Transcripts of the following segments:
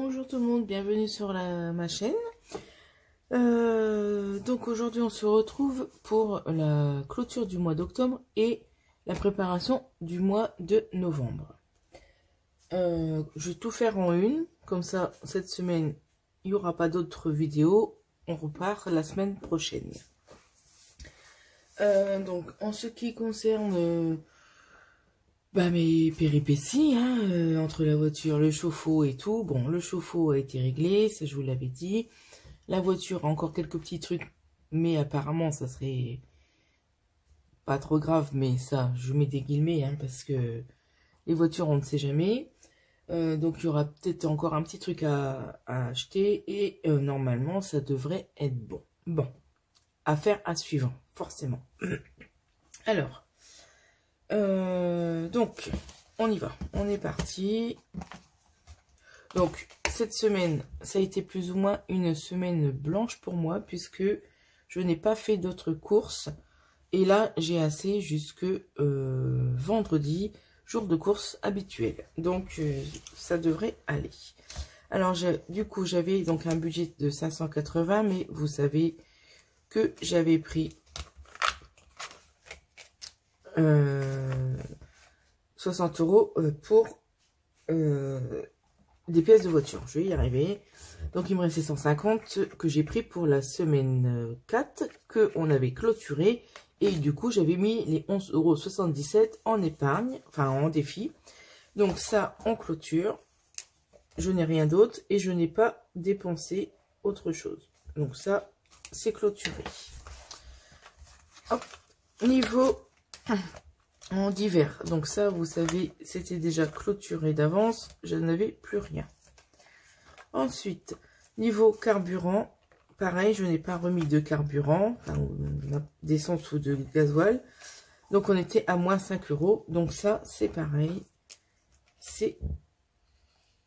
Bonjour tout le monde, bienvenue sur ma chaîne. Donc aujourd'hui on se retrouve pour la clôture du mois d'octobre et la préparation du mois de novembre. Je vais tout faire en une, comme ça cette semaine il n'y aura pas d'autres vidéos, on repart la semaine prochaine. Donc en ce qui concerne mes péripéties, entre la voiture, le chauffe-eau et tout. Bon, le chauffe-eau a été réglé, ça je vous l'avais dit. La voiture a encore quelques petits trucs, mais apparemment ça serait pas trop grave, mais ça, je mets des guillemets, parce que les voitures on ne sait jamais. Donc il y aura peut-être encore un petit truc à acheter et normalement ça devrait être bon. Bon, affaire à suivre, forcément. Alors... donc, on y va. On est parti. Donc, cette semaine, ça a été plus ou moins une semaine blanche pour moi, puisque je n'ai pas fait d'autres courses. Et là, j'ai assez jusque vendredi, jour de course habituel. Donc, ça devrait aller. Alors, du coup, j'avais donc un budget de 580, mais vous savez que j'avais pris 60 € pour des pièces de voiture. Je vais y arriver. Donc il me restait 150 que j'ai pris pour la semaine 4 que on avait clôturé. Et du coup j'avais mis les 11,77 € en épargne, enfin en défi. Donc ça en clôture. Je n'ai rien d'autre et je n'ai pas dépensé autre chose. Donc ça c'est clôturé. Hop. Niveau en divers, donc ça vous savez c'était déjà clôturé d'avance, je n'avais plus rien. Ensuite niveau carburant, pareil, je n'ai pas remis de carburant, enfin d'essence ou de gasoil, donc on était à moins 5 €, donc ça c'est pareil, c'est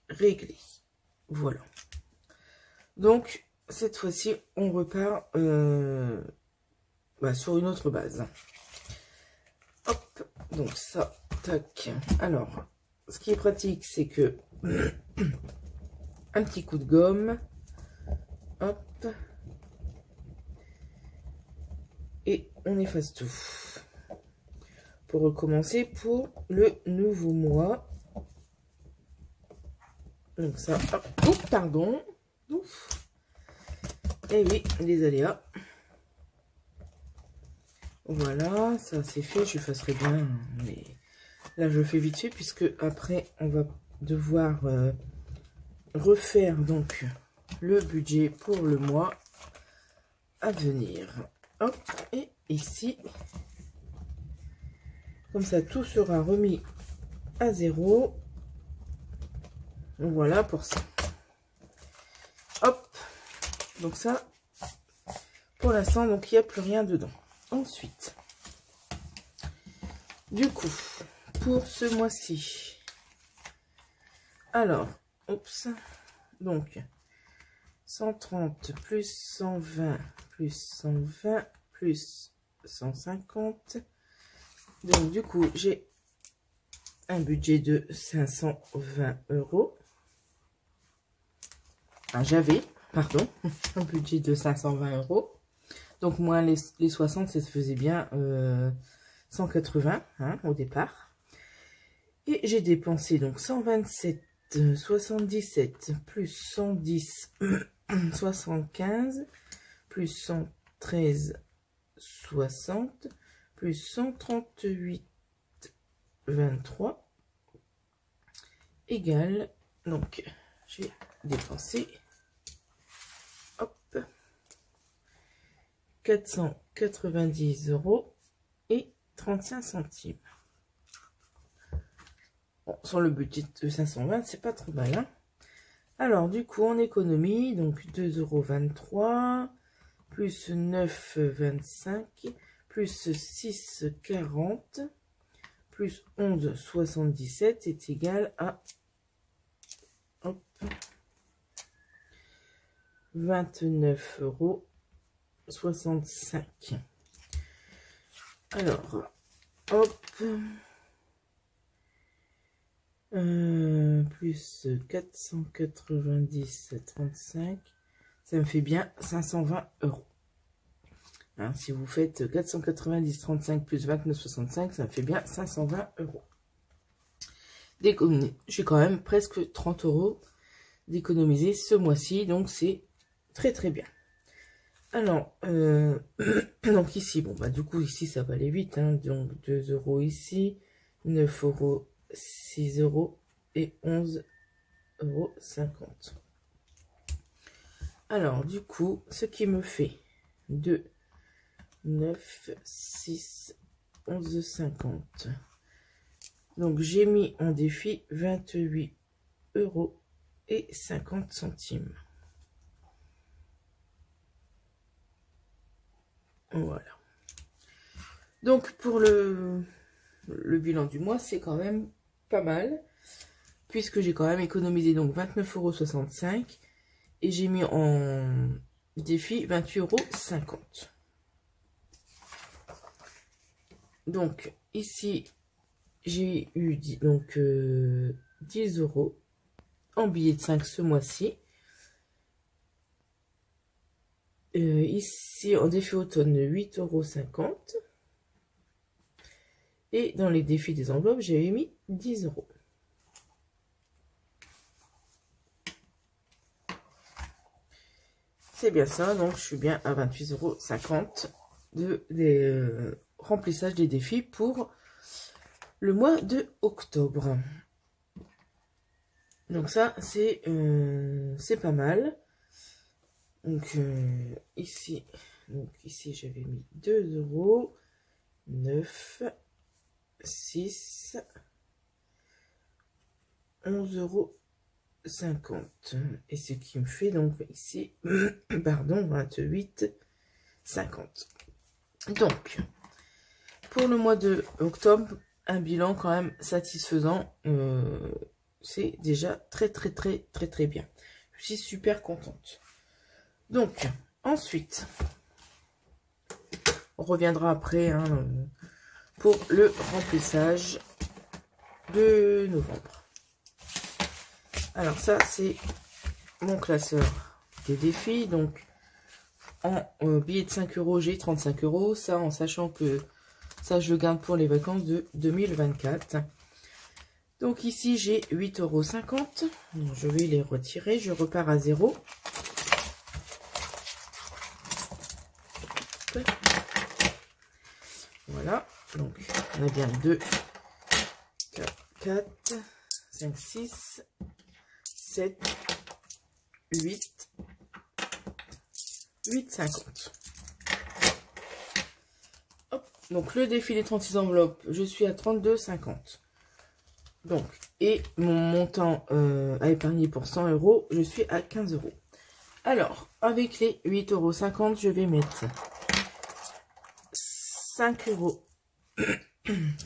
réglé. Voilà, donc cette fois-ci on repart sur une autre base. Hop, donc ça, tac. Alors, ce qui est pratique, c'est que un petit coup de gomme, hop, et on efface tout. Pour recommencer pour le nouveau mois. Donc ça, hop, oups, pardon. Ouf. Et oui, les aléas. Voilà, ça c'est fait, je effacerai bien, mais là je fais vite fait puisque après on va devoir refaire donc le budget pour le mois à venir. Hop, et ici, comme ça tout sera remis à zéro. Voilà pour ça. Hop, donc ça, pour l'instant, donc il n'y a plus rien dedans. Ensuite, du coup, pour ce mois-ci, alors, oups, donc 130 plus 120 plus 120 plus 150. Donc du coup, j'ai un budget de 520 €. Enfin, j'avais, pardon, un budget de 520 €. Donc moins les 60, ça se faisait bien 180 au départ. Et j'ai dépensé donc 127, 77, plus 110, 75, plus 113, 60, plus 138, 23, égale, donc j'ai dépensé, hop, 490 € et 35 centimes. Bon, sur le budget de 520, c'est pas trop mal, Alors, du coup, en économie, donc 2,23 € plus 9,25 € plus 6,40 € plus 11,77 € est égal à 29,65 €. Alors, hop, plus plus 490, 35, ça me fait bien 520 euros. Hein, si vous faites 490, 35 plus 29,65, ça me fait bien 520 euros. J'ai quand même presque 30 euros d'économiser ce mois-ci, donc c'est très très bien. Alors, donc ici, bon bah du coup ici ça va aller vite, hein, donc 2 euros ici, 9 euros, 6 euros et 11,50 euros. Alors du coup, ce qui me fait 2, 9, 6, 11,50. Donc j'ai mis en défi 28 euros et 50 centimes. Voilà. Donc pour le bilan du mois, c'est quand même pas mal, puisque j'ai quand même économisé donc 29,65 € et j'ai mis en défi 28,50 €. Donc ici, j'ai eu donc 10 euros en billets de 5 ce mois-ci. Ici, en défi automne, 8,50 €. Et dans les défis des enveloppes, j'avais mis 10 euros. C'est bien ça, donc je suis bien à 28,50 € de remplissage des défis pour le mois de octobre. Donc ça, c'est pas mal. Donc ici j'avais mis 2 euros, 9, 6, 11,50 €. Et ce qui me fait donc ici, pardon, 28,50 €. Donc, pour le mois de octobre, un bilan quand même satisfaisant. C'est déjà très bien. Je suis super contente. Donc, ensuite, on reviendra après hein, pour le remplissage de novembre. Alors ça, c'est mon classeur des défis. Donc, en billet de 5 euros, j'ai 35 euros. Ça, en sachant que ça, je le garde pour les vacances de 2024. Donc ici, j'ai 8,50 €. Je vais les retirer. Je repars à 0. Voilà. Donc, on a bien 2, 4, 5, 6, 7, 8, 8,50 €. Hop. Donc, le défi des 36 enveloppes, je suis à 32,50 €. Donc, et mon montant à épargner pour 100 euros, je suis à 15 euros. Alors, avec les 8,50 €, je vais mettre 5 euros.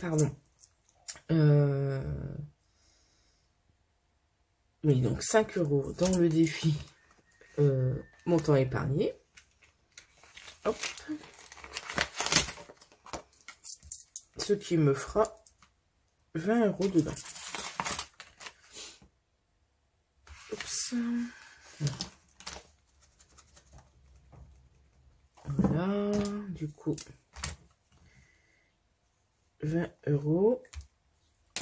Pardon. Oui, donc 5 euros dans le défi montant épargné. Hop. Ce qui me fera 20 euros dedans. Oups. Voilà, du coup, 20 euros.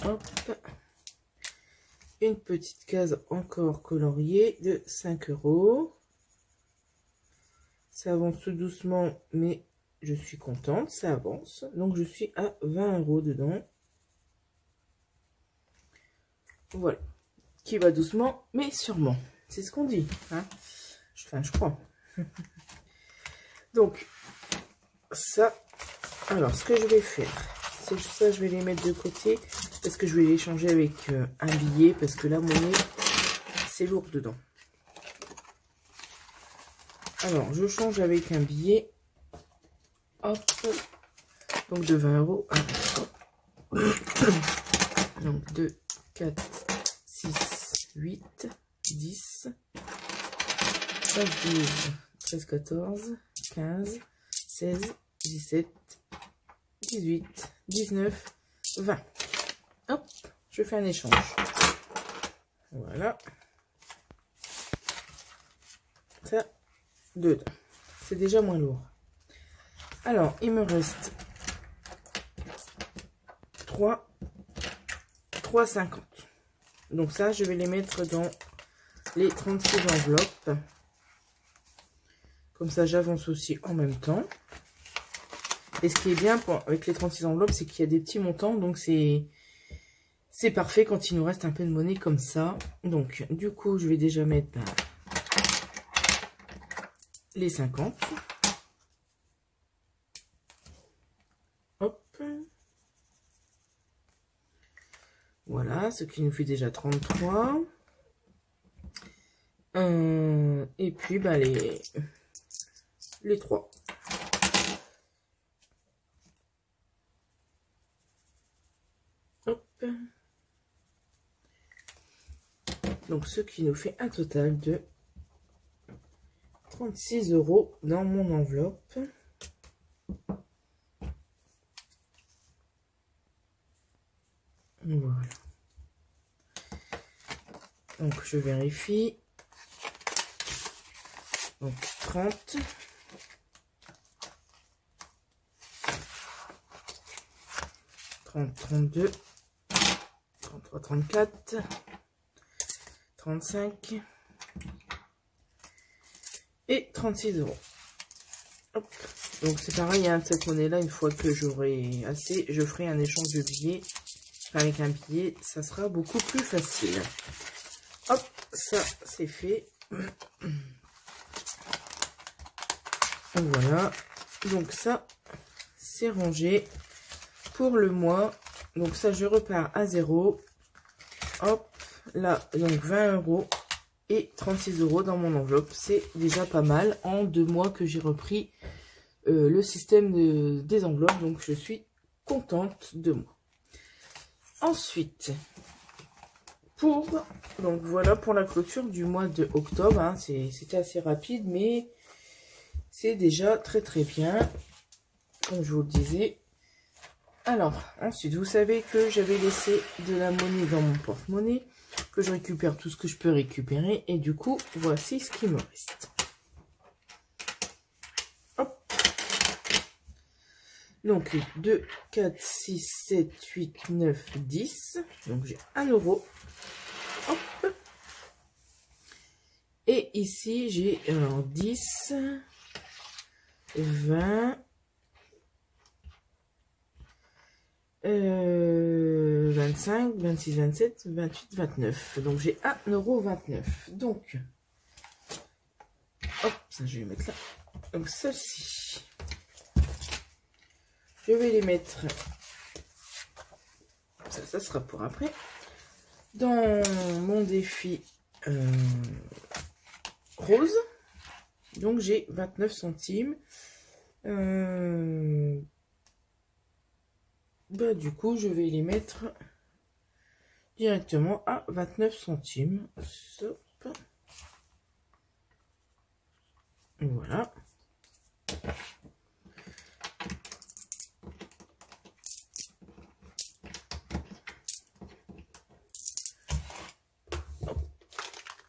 Hop. Une petite case encore coloriée de 5 euros. Ça avance tout doucement, mais je suis contente, ça avance. Donc, je suis à 20 euros dedans. Voilà. Qui va doucement, mais sûrement. C'est ce qu'on dit. Hein, enfin, je crois. Donc, ça. Alors, ce que je vais faire, c'est ça, je vais les mettre de côté. Parce que je vais les changer avec un billet. Parce que la monnaie, c'est lourd dedans. Alors, je change avec un billet. Hop. Donc, de 20 euros. Donc, 2, 4, 6, 8, 10, 11, 12, 13, 14, 15, 16, 17, 18, 19, 20. Hop, je fais un échange. Voilà. Ça, dedans. C'est déjà moins lourd. Alors, il me reste 3,50. Donc ça, je vais les mettre dans les 36 enveloppes. Comme ça, j'avance aussi en même temps. Et ce qui est bien avec les 36 enveloppes, c'est qu'il y a des petits montants. Donc, c'est parfait quand il nous reste un peu de monnaie comme ça. Donc, du coup, je vais déjà mettre les 50. Hop. Voilà, ce qui nous fait déjà 33. Et puis, bah, les 3. Hop. Donc, ce qui nous fait un total de 36 € dans mon enveloppe. Voilà. Donc, je vérifie. Donc, 30. 30, 32. 33, 34. 35. Et 36 €. Hop. Donc, c'est pareil, hein, cette monnaie-là, une fois que j'aurai assez, je ferai un échange de billets. Avec un billet, ça sera beaucoup plus facile. Hop, ça, c'est fait. Voilà. Donc, ça, c'est rangé pour le mois. Donc, ça, je repars à 0. Hop, là, donc 20 € et 36 € dans mon enveloppe. C'est déjà pas mal en 2 mois que j'ai repris le système des enveloppes. Donc, je suis contente de moi. Ensuite, donc voilà pour la clôture du mois de octobre. Hein, c'était assez rapide, mais c'est déjà très très bien, comme je vous le disais. Alors, ensuite, vous savez que j'avais laissé de la monnaie dans mon porte-monnaie, que je récupère tout ce que je peux récupérer, et du coup, voici ce qui me reste. Hop. Donc, 2, 4, 6, 7, 8, 9, 10. Donc, j'ai 1 €. Hop. Et ici, j'ai 10, 20, 25, 26, 27, 28, 29. Donc, j'ai 1,29 €. Donc, hop, ça, je vais mettre là. Donc, celle-ci. Je vais les mettre, ça sera pour après, dans mon défi rose. Donc j'ai 29 centimes. Bah, du coup, je vais les mettre directement à 29 centimes. Hop. Voilà.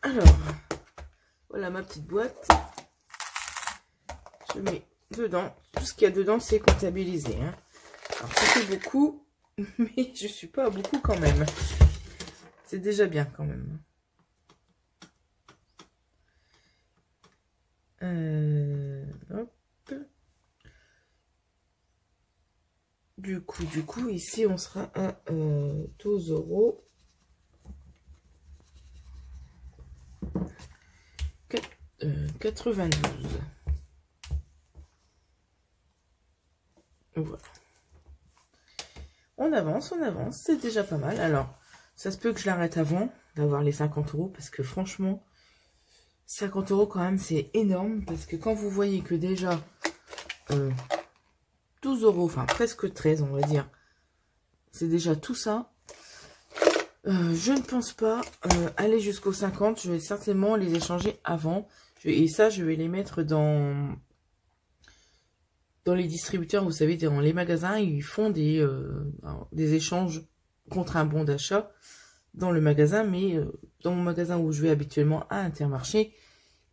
Alors, voilà ma petite boîte. Je mets dedans. Tout ce qu'il y a dedans, c'est comptabilisé. Hein. Alors, ça fait beaucoup, mais je suis pas à beaucoup quand même. C'est déjà bien quand même. Hop. Du coup, ici, on sera à 12 €. 92. Voilà. On avance, c'est déjà pas mal. Alors, ça se peut que je l'arrête avant d'avoir les 50 € parce que franchement, 50 € quand même, c'est énorme. Parce que quand vous voyez que déjà 12 €, enfin presque 13, on va dire, c'est déjà tout ça. Je ne pense pas aller jusqu'aux 50. Je vais certainement les échanger avant. Et ça, je vais les mettre dans les distributeurs. Vous savez, dans les magasins, ils font des échanges contre un bon d'achat dans le magasin. Mais dans mon magasin où je vais habituellement à Intermarché,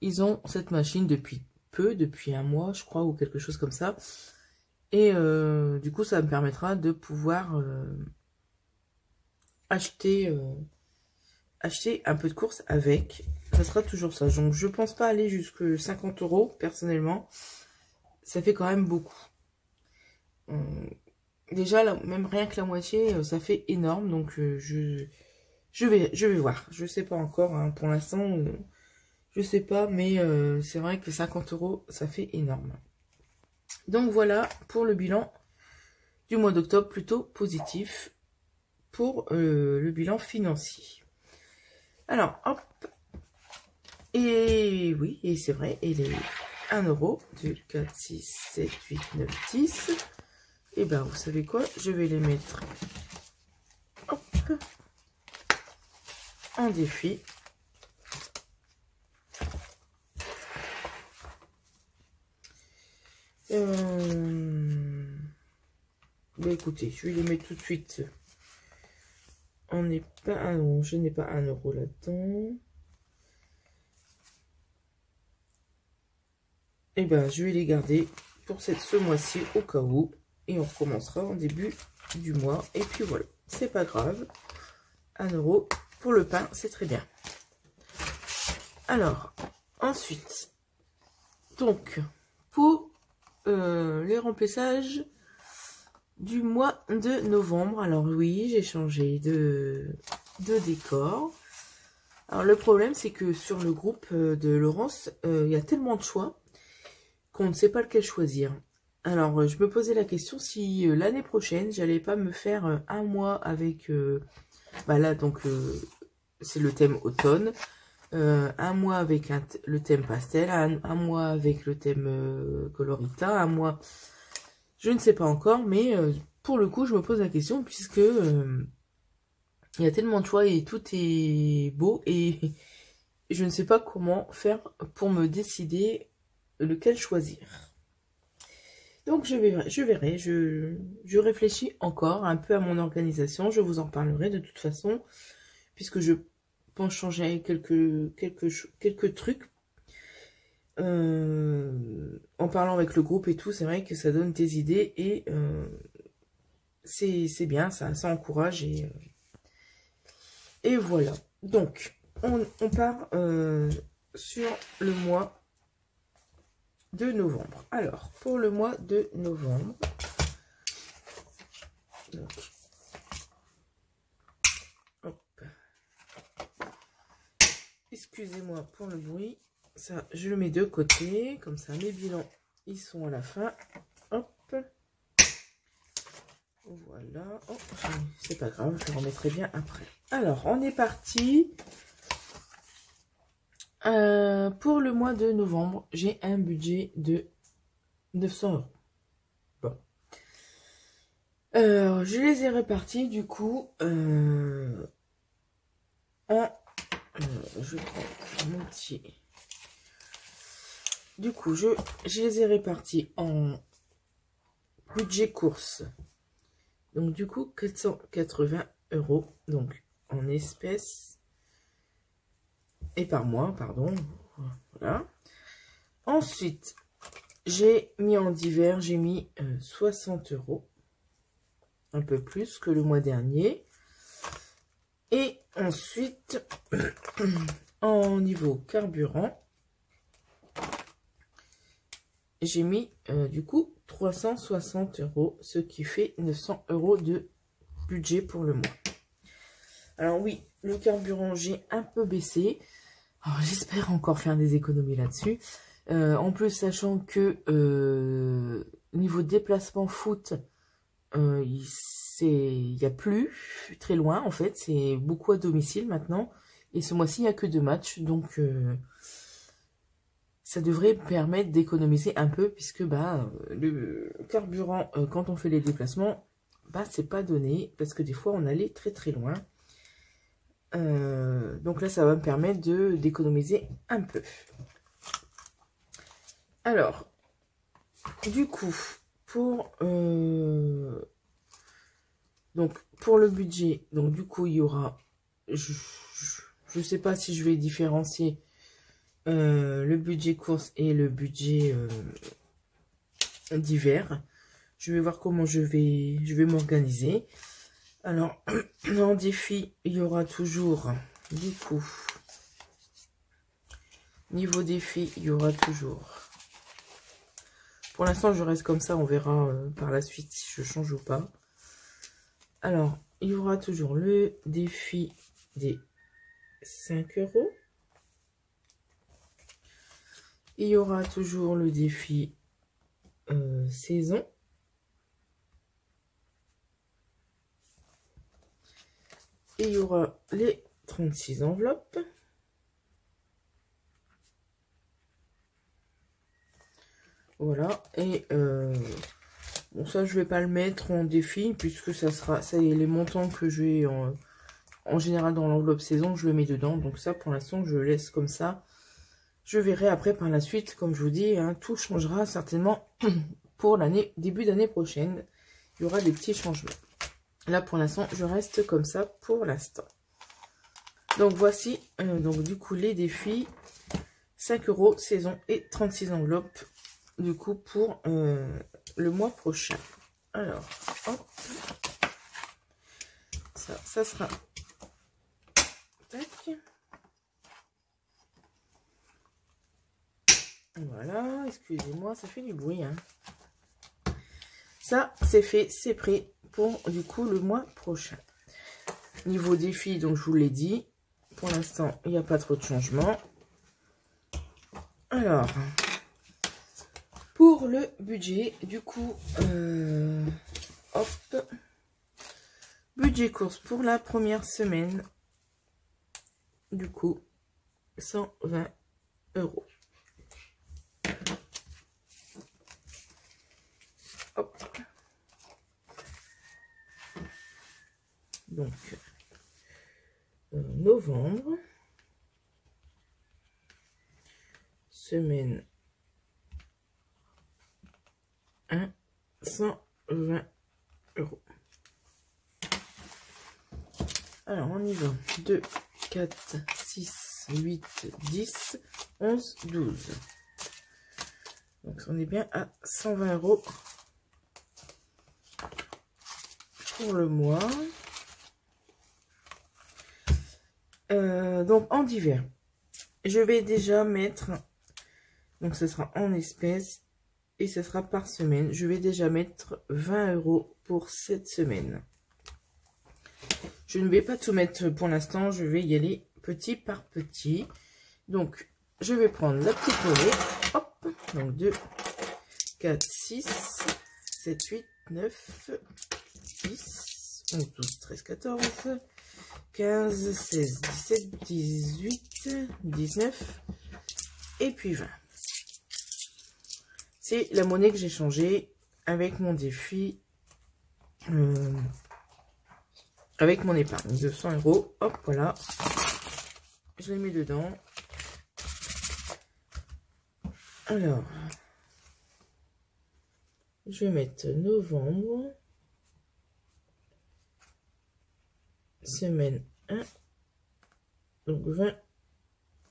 ils ont cette machine depuis peu, depuis un mois, je crois, ou quelque chose comme ça. Et du coup, ça me permettra de pouvoir acheter un peu de course avec. Ça sera toujours ça. Donc, je pense pas aller jusqu'à 50 euros, personnellement. Ça fait quand même beaucoup. Déjà, là, même rien que la moitié, ça fait énorme. Donc, je vais voir. Je sais pas encore, hein. Pour l'instant, je sais pas. Mais c'est vrai que 50 euros, ça fait énorme. Donc, voilà pour le bilan du mois d'octobre, plutôt positif pour le bilan financier. Alors, hop. Et oui, et c'est vrai, et les 1 euro, 2, 4, 6, 7, 8, 9, 10. Et ben, vous savez quoi? Je vais les mettre hop, en défi. Ben écoutez, je vais les mettre tout de suite. On n'est pas... Ah non, je n'ai pas 1 euro là-dedans. Et ben, je vais les garder pour ce mois-ci au cas où. Et on recommencera en début du mois. Et puis voilà, c'est pas grave. 1 euro pour le pain, c'est très bien. Alors, ensuite, donc, pour les remplissages du mois de novembre. Alors oui, j'ai changé de décor. Alors le problème, c'est que sur le groupe de Laurence, il y a tellement de choix qu'on ne sait pas lequel choisir. Alors, je me posais la question si l'année prochaine, j'allais pas me faire un mois avec... bah là, donc, c'est le thème automne. Un mois avec le thème pastel. Un mois avec le thème colorita. Un mois... Je ne sais pas encore, mais pour le coup, je me pose la question puisque il y a tellement de choix et tout est beau et je ne sais pas comment faire pour me décider lequel choisir. Donc je verrai, je réfléchis encore un peu à mon organisation, je vous en parlerai de toute façon, puisque je pense changer quelques trucs. En parlant avec le groupe et tout, c'est vrai que ça donne des idées et c'est bien, ça encourage et voilà. Donc, on part sur le mois de novembre. Alors, pour le mois de novembre, excusez-moi pour le bruit, ça je le mets de côté, comme ça mes bilans ils sont à la fin. Hop, voilà. Oh, c'est pas grave, je remettrai bien après. Alors, on est parti. Pour le mois de novembre, j'ai un budget de 900 euros. Bon. Je les ai répartis du coup en... je prends mon petit... Du coup, je les ai répartis en budget course. Donc du coup, 480 euros. Donc en espèces... Et par mois, pardon. Voilà. Ensuite, j'ai mis en divers, j'ai mis 60 euros. Un peu plus que le mois dernier. Et ensuite, en niveau carburant, j'ai mis du coup 360 euros, ce qui fait 900 euros de budget pour le mois. Alors oui, le carburant, j'ai un peu baissé. J'espère encore faire des économies là-dessus. En plus, sachant que niveau déplacement foot, il n'y a plus très loin en fait. C'est beaucoup à domicile maintenant. Et ce mois-ci, il n'y a que 2 matchs. Donc, ça devrait permettre d'économiser un peu puisque bah, le carburant, quand on fait les déplacements, bah, c'est pas donné parce que des fois, on allait très très loin. Donc là, ça va me permettre d'économiser un peu. Alors, du coup, pour le budget, donc du coup, il y aura Je ne sais pas si je vais différencier le budget course et le budget d'hiver. Je vais voir comment je vais m'organiser. Alors, en défi, il y aura toujours, du coup, niveau défi, il y aura toujours. Pour l'instant, je reste comme ça, on verra par la suite si je change ou pas. Alors, il y aura toujours le défi des 5 €. Il y aura toujours le défi saison. Et il y aura les 36 enveloppes. Voilà. Et bon, ça, je vais pas le mettre en défi puisque ça est les montants que j'ai en général dans l'enveloppe saison, je le mets dedans. Donc ça, pour l'instant, je le laisse comme ça. Je verrai après par la suite, comme je vous dis, hein, tout changera certainement pour début d'année prochaine. Il y aura des petits changements. Là, pour l'instant, je reste comme ça pour l'instant. Donc, voici, donc du coup, les défis. 5 € saison et 36 enveloppes, du coup, pour le mois prochain. Alors, hop. Ça sera... Tac. Voilà, excusez-moi, ça fait du bruit, hein. Ça, c'est fait, c'est prêt pour, du coup, le mois prochain. Niveau défi, donc, je vous l'ai dit. Pour l'instant, il n'y a pas trop de changements. Alors, pour le budget, du coup, hop. Budget course pour la première semaine. Du coup, 120 €. Hop. Donc, novembre. Semaine 1, 120 €. Alors, on y va. 2, 4, 6, 8, 10, 11, 12. Donc, on est bien à 120 € pour le mois. Donc, en divers, je vais déjà mettre, donc ce sera en espèces et ce sera par semaine. Je vais déjà mettre 20 € pour cette semaine. Je ne vais pas tout mettre pour l'instant, je vais y aller petit par petit. Donc, je vais prendre la petite monnaie. Hop, donc 2, 4, 6, 7, 8, 9, 10, 11, 12, 13, 14, 15, 16, 17, 18, 19 et puis 20. C'est la monnaie que j'ai changée avec mon défi, avec mon épargne de 100 €. Hop, voilà. Je les mets dedans. Alors, je vais mettre novembre. Semaine 1. Donc 20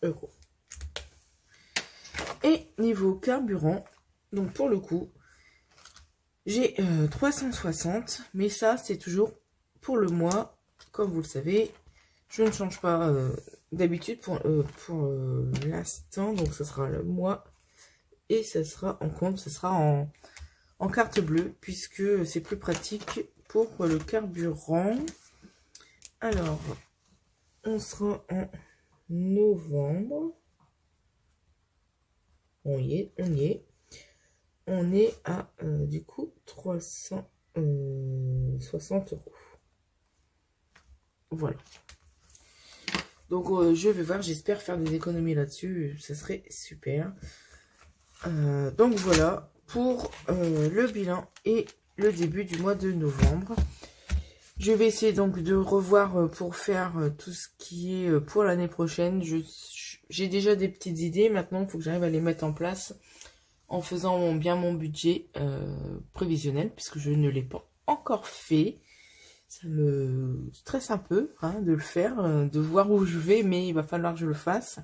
€. Et niveau carburant, donc pour le coup, j'ai 360. Mais ça, c'est toujours pour le mois. Comme vous le savez, je ne change pas d'habitude pour l'instant. Donc, ce sera le mois. Et ça sera en compte, ce sera en carte bleue. Puisque c'est plus pratique pour le carburant. Alors, on sera en novembre. On y est, on y est. On est à, du coup, 360 €. Voilà. Donc, je vais voir, j'espère faire des économies là-dessus. Ça serait super. Donc, voilà pour le bilan et le début du mois de novembre. Je vais essayer donc de revoir pour faire tout ce qui est pour l'année prochaine. J'ai déjà des petites idées. Maintenant, il faut que j'arrive à les mettre en place en faisant bien mon budget prévisionnel, puisque je ne l'ai pas encore fait. Ça me stresse un peu hein, de le faire, de voir où je vais, mais il va falloir que je le fasse.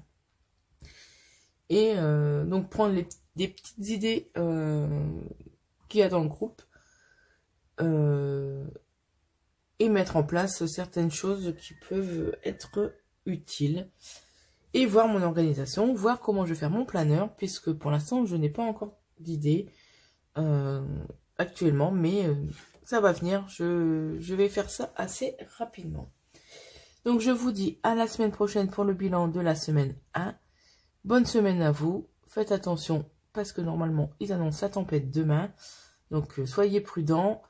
Et donc prendre des petites idées qu'il y a dans le groupe et mettre en place certaines choses qui peuvent être utiles. Et voir mon organisation, voir comment je vais faire mon planeur, puisque pour l'instant je n'ai pas encore d'idée actuellement, mais ça va venir, je vais faire ça assez rapidement. Donc je vous dis à la semaine prochaine pour le bilan de la semaine 1. Bonne semaine à vous, faites attention parce que normalement ils annoncent la tempête demain, donc soyez prudents,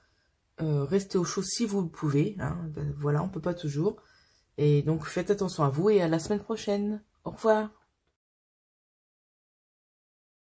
restez au chaud si vous le pouvez, hein. Ben, voilà, on peut pas toujours, et donc faites attention à vous et à la semaine prochaine. Au revoir.